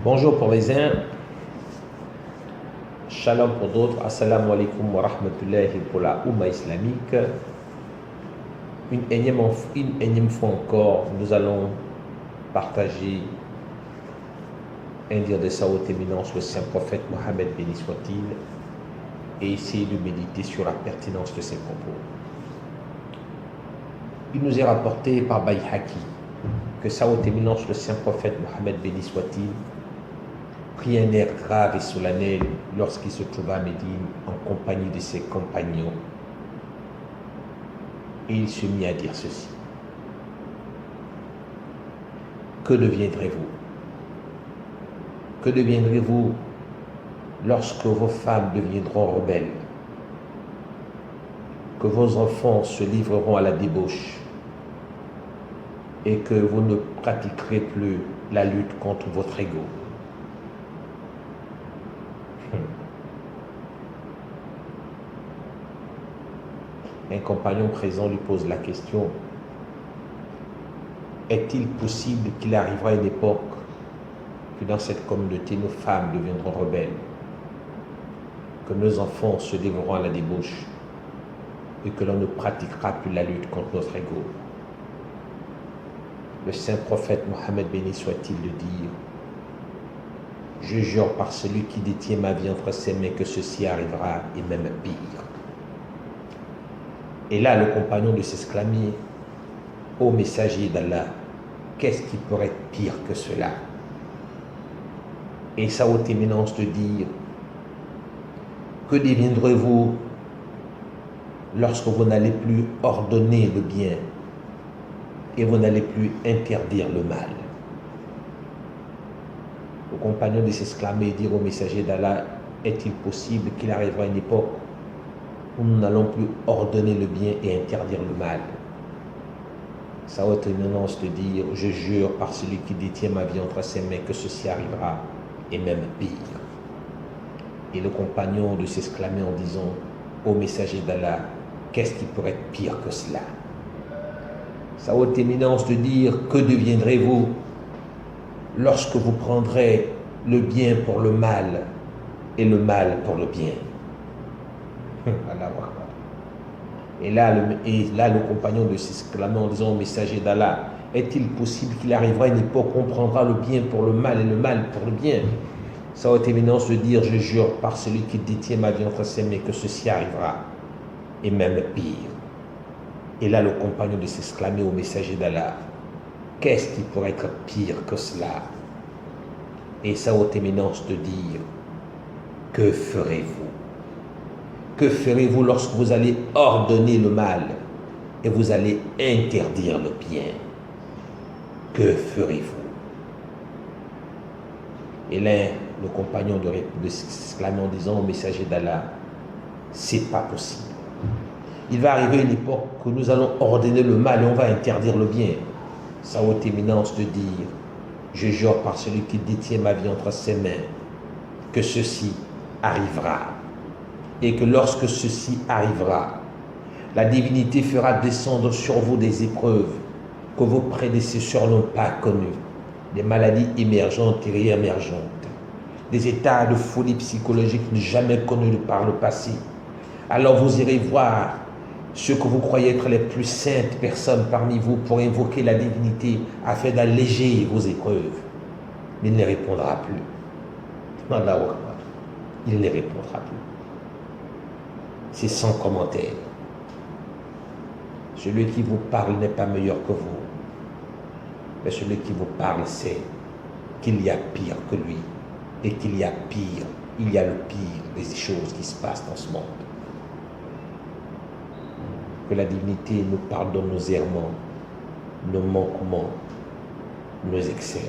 Bonjour pour les uns, shalom pour d'autres, assalamu alaikum wa rahmatullahi pour la Oumma islamique. Une énième fois encore, nous allons partager un dire de sa haute éminence, le saint prophète Mohammed béni soit-il, et essayer de méditer sur la pertinence de ses propos. Il nous est rapporté par Bayhaqi que sa haute éminence, le saint prophète Mohammed béni soit-il, prit un air grave et solennel lorsqu'il se trouva à Médine en compagnie de ses compagnons. Et il se mit à dire ceci: que deviendrez-vous? Que deviendrez-vous lorsque vos femmes deviendront rebelles, que vos enfants se livreront à la débauche et que vous ne pratiquerez plus la lutte contre votre ego? Un compagnon présent lui pose la question: est-il possible qu'il arrivera une époque que dans cette communauté, nos femmes deviendront rebelles, que nos enfants se livreront à la débauche et que l'on ne pratiquera plus la lutte contre notre ego? Le saint prophète Mohammed béni soit-il de dire: je jure par celui qui détient ma vie entre ses mains que ceci arrivera, et même pire. Et là, le compagnon de s'exclamer: ô messager d'Allah, qu'est-ce qui pourrait être pire que cela? Et sa haute éminence de dire: que deviendrez-vous lorsque vous n'allez plus ordonner le bien et vous n'allez plus interdire le mal? Le compagnon de s'exclamer et dire au messager d'Allah: est-il possible qu'il arrivera une époque où nous n'allons plus ordonner le bien et interdire le mal? Sa haute éminence de dire: je jure par celui qui détient ma vie entre ses mains que ceci arrivera, et même pire. Et le compagnon de s'exclamer en disant: ô messager d'Allah, qu'est-ce qui pourrait être pire que cela? Sa haute éminence de dire: que deviendrez-vous lorsque vous prendrez le bien pour le mal et le mal pour le bien? Et là, le compagnon de s'exclamer en disant au messager d'Allah: est-il possible qu'il arrivera une époque où on prendra le bien pour le mal et le mal pour le bien? Sa haute éminence de dire: je jure par celui qui détient ma vie entre ses mains que ceci arrivera, et même pire. Et là, le compagnon de s'exclamer au messager d'Allah: qu'est-ce qui pourrait être pire que cela? Et sa haute éminence de dire: que ferez-vous? Que ferez-vous lorsque vous allez ordonner le mal et vous allez interdire le bien? Que ferez-vous? Et là, le compagnon de s'exclamer en disant au messager d'Allah: c'est pas possible. Il va arriver une époque où nous allons ordonner le mal et on va interdire le bien. Sa haute éminence de dire: je jure par celui qui détient ma vie entre ses mains que ceci arrivera. Et que lorsque ceci arrivera, la divinité fera descendre sur vous des épreuves que vos prédécesseurs n'ont pas connues, des maladies émergentes et réémergentes, des états de folie psychologique jamais connus par le passé. Alors vous irez voir ceux que vous croyez être les plus saintes personnes parmi vous pour invoquer la divinité afin d'alléger vos épreuves. Mais il ne répondra plus. Allahu Akbar. Il ne répondra plus. C'est sans commentaire. Celui qui vous parle n'est pas meilleur que vous. Mais celui qui vous parle sait qu'il y a pire que lui. Et qu'il y a pire, il y a le pire des choses qui se passent dans ce monde. Que la divinité nous pardonne nos errements, nos manquements, nos excès.